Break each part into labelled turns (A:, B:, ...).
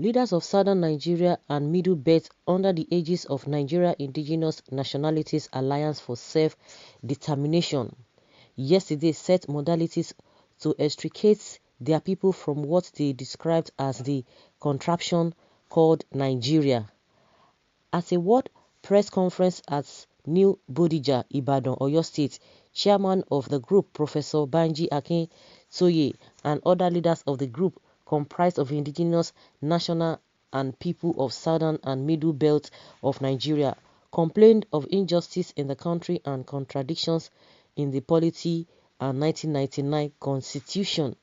A: Leaders of southern Nigeria and Middlebelt under the aegis of Nigeria Indigenous Nationalities Alliance for Self-Determination yesterday set modalities to extricate their people from what they described as the contraption called Nigeria. At a World Press Conference at New Bodija, Ibadan, Oyo State, chairman of the group, Professor Banji Akintoye, and other leaders of the group comprised of indigenous, national, and people of southern and middle belt of Nigeria complained of injustice in the country and contradictions in the polity and 1999 constitution.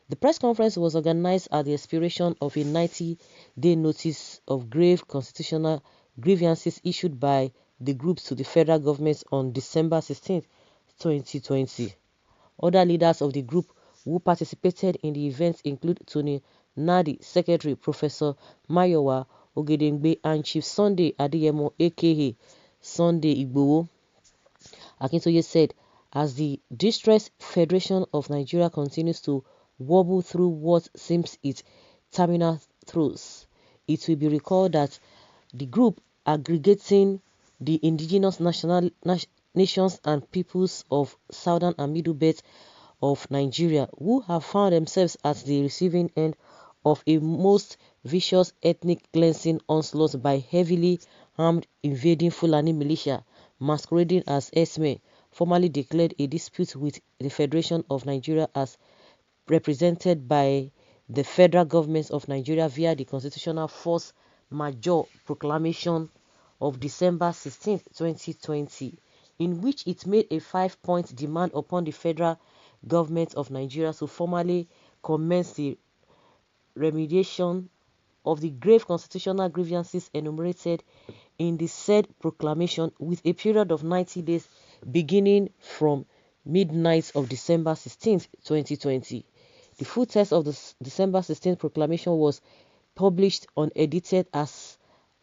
A: The press conference was organized at the expiration of a 90-day notice of grave constitutional grievances issued by the group to the federal government on December 16, 2020. Other leaders of the group who participated in the event include Tony Nadi, Secretary, Professor Mayowa Ogedengbe, and Chief Sunday Adeyemo aka Sunday Igboho. Akintoye said, as the Distressed Federation of Nigeria continues to wobble through what seems its terminal throes, it will be recalled that the group aggregating the indigenous nations and peoples of southern and middle belt of Nigeria who have found themselves at the receiving end of a most vicious ethnic cleansing onslaught by heavily armed invading Fulani militia masquerading as Esme, formally declared a dispute with the Federation of Nigeria as represented by the federal government of Nigeria via the constitutional force majeure proclamation of December 16, 2020, in which it made a 5-point demand upon the federal government of Nigeria to formally commence the remediation of the grave constitutional grievances enumerated in the said proclamation with a period of 90 days beginning from midnight of December 16, 2020. The full text of the December 16 proclamation was published unedited as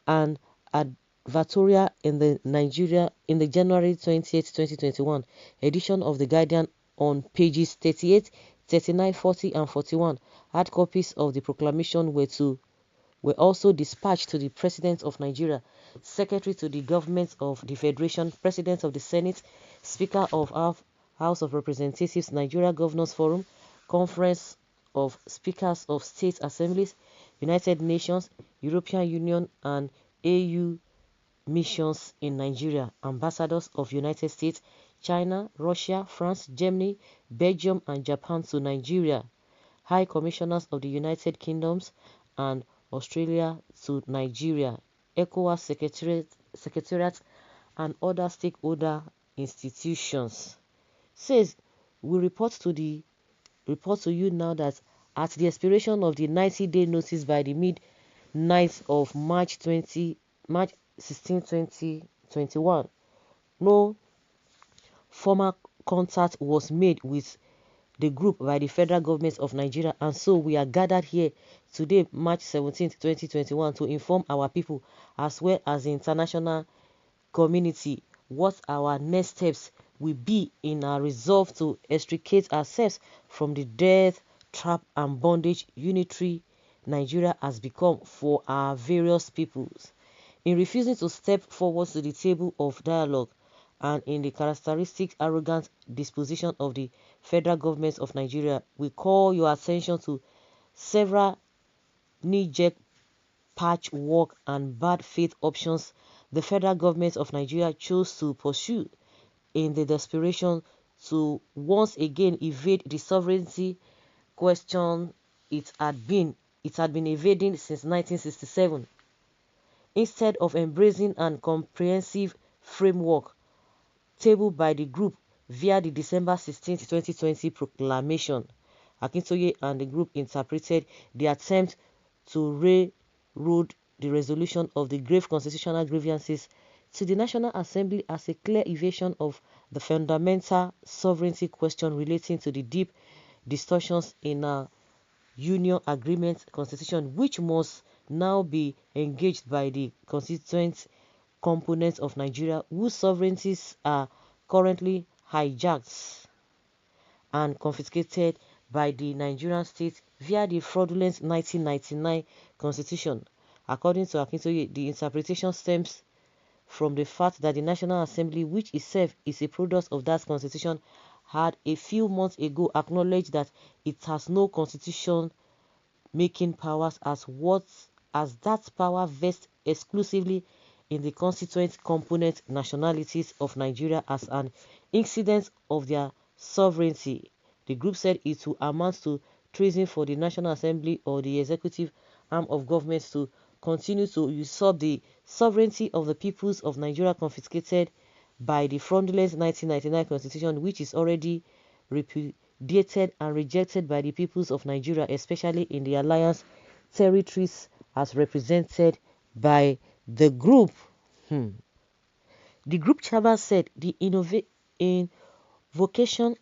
A: an advertorial in the January 28, 2021 edition of The Guardian on pages 38, 39, 40, and 41. Hard copies of the proclamation were also dispatched to the President of Nigeria, Secretary to the Government of the Federation, President of the Senate, Speaker of our House of Representatives, Nigeria Governors Forum, Conference of Speakers of State Assemblies, United Nations, European Union, and AU missions in Nigeria, ambassadors of United States, China, Russia, France, Germany, Belgium, and Japan to Nigeria, High Commissioners of the United Kingdoms and Australia to Nigeria, ECOWAS Secretariat, and other stakeholder institutions. Says, we report to you now that at the expiration of the 90-day notice by the midnight of March 16, 2021, no formal contact was made with the group by the federal government of Nigeria, and so we are gathered here today, March 17, 2021, to inform our people as well as the international community what our next steps will be in our resolve to extricate ourselves from the death trap and bondage unitary Nigeria has become for our various peoples. In refusing to step forward to the table of dialogue and in the characteristic arrogant disposition of the federal government of Nigeria, we call your attention to several knee-jerk patchwork and bad faith options the federal government of Nigeria chose to pursue in the desperation to once again evade the sovereignty question it had been evading since 1967. Instead of embracing an comprehensive framework tabled by the group via the December 16, 2020 proclamation, Akintoye and the group interpreted the attempt to railroad the resolution of the grave constitutional grievances to the National Assembly as a clear evasion of the fundamental sovereignty question relating to the deep distortions in our Union Agreement Constitution, which must now be engaged by the constituent components of Nigeria whose sovereignties are currently hijacked and confiscated by the Nigerian state via the fraudulent 1999 constitution. According to Akintoye, the interpretation stems from the fact that the National Assembly, which itself is a product of that constitution, had a few months ago acknowledged that it has no constitution-making powers as that power vests exclusively in the constituent component nationalities of Nigeria as an incident of their sovereignty. The group said it will amount to treason for the National Assembly or the executive arm of government to continue to usurp the sovereignty of the peoples of Nigeria confiscated by the fraudulent 1999 constitution, which is already repudiated and rejected by the peoples of Nigeria, especially in the alliance territories as represented by the group. The group chairman said the invocation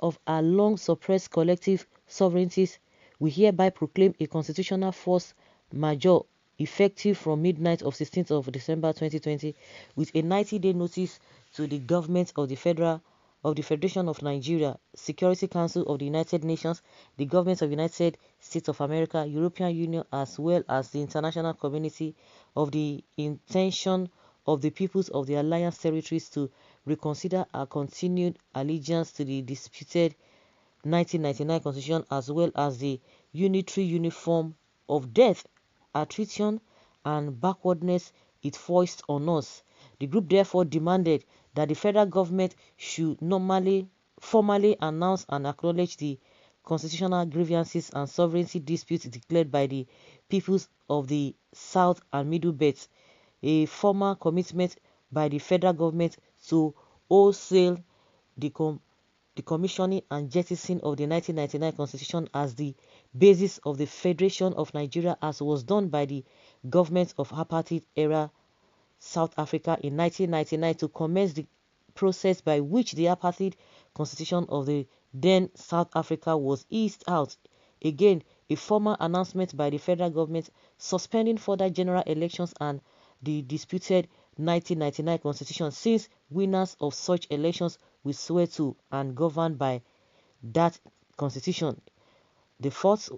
A: of our long suppressed collective sovereignties, we hereby proclaim a constitutional force majeure effective from midnight of 16th of December 2020 with a 90-day notice to the government of the Federation of Nigeria, Security Council of the United Nations, the government of the United States of America, European Union, as well as the international community of the intention of the peoples of the alliance territories to reconsider our continued allegiance to the disputed 1999 constitution as well as the unitary uniform of death, attrition, and backwardness it foists on us. The group therefore demanded that the federal government should formally announce and acknowledge the constitutional grievances and sovereignty disputes declared by the peoples of the South and Middlebelt, a formal commitment by the federal government to wholesale the commissioning and jettisoning of the 1999 constitution as the basis of the Federation of Nigeria, as was done by the government of apartheid-era South Africa in 1999 to commence the process by which the apartheid constitution of the then South Africa was eased out. Again, a formal announcement by the federal government suspending further general elections and the disputed 1999 constitution, since winners of such elections will swear to and govern by that constitution. The fourth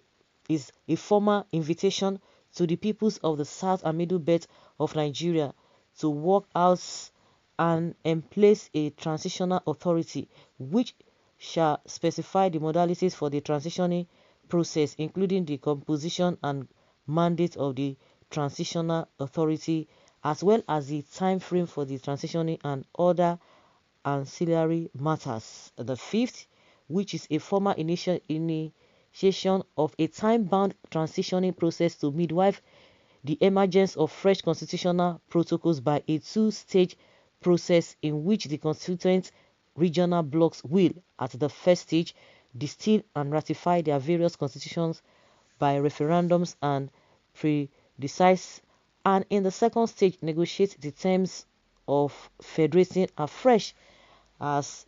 A: is a formal invitation to the peoples of the South and Middle Belt of Nigeria to work out and emplace a transitional authority which shall specify the modalities for the transitioning process, including the composition and mandate of the transitional authority, as well as the time frame for the transitioning and other ancillary matters. The fifth, which is a formal initiation of a time-bound transitioning process to midwife the emergence of fresh constitutional protocols by a two-stage process in which the constituent regional blocks will, at the first stage, distill and ratify their various constitutions by referendums and predecise, and in the second stage negotiate the terms of federating afresh as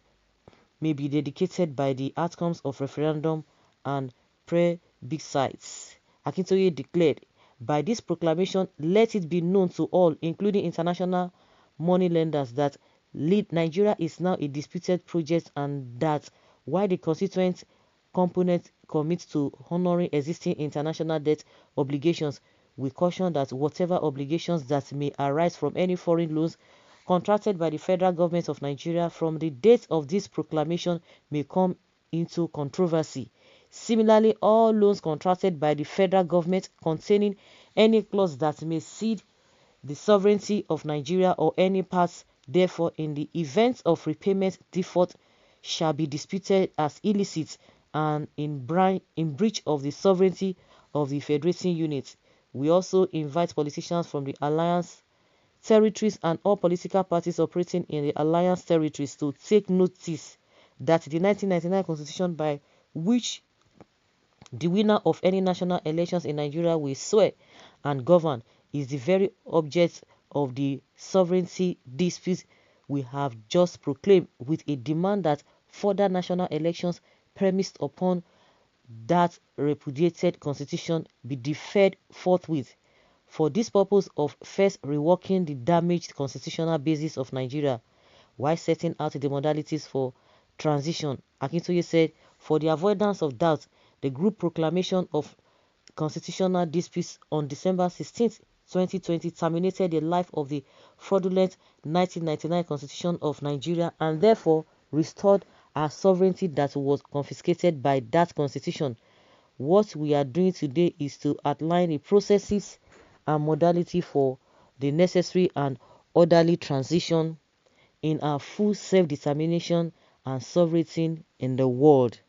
A: may be dedicated by the outcomes of referendum and plebiscites. Akintoye declared, by this proclamation, let it be known to all, including international moneylenders, that Nigeria is now a disputed project and that while the constituent component commits to honoring existing international debt obligations, we caution that whatever obligations that may arise from any foreign loans contracted by the federal government of Nigeria from the date of this proclamation may come into controversy. Similarly, all loans contracted by the federal government containing any clause that may cede the sovereignty of Nigeria or any parts therefore in the event of repayment default shall be disputed as illicit and in breach of the sovereignty of the federating unit. We also invite politicians from the alliance territories and all political parties operating in the alliance territories to take notice that the 1999 constitution by which the winner of any national elections in Nigeria will swear and govern is the very object of the sovereignty dispute we have just proclaimed, with a demand that further national elections premised upon that repudiated constitution be deferred forthwith for this purpose of first reworking the damaged constitutional basis of Nigeria while setting out the modalities for transition. Akintoye said, for the avoidance of doubt, The group proclamation of constitutional disputes on December 16, 2020 terminated the life of the fraudulent 1999 Constitution of Nigeria and therefore restored our sovereignty that was confiscated by that constitution. What we are doing today is to outline the processes and modality for the necessary and orderly transition in our full self-determination and sovereignty in the world.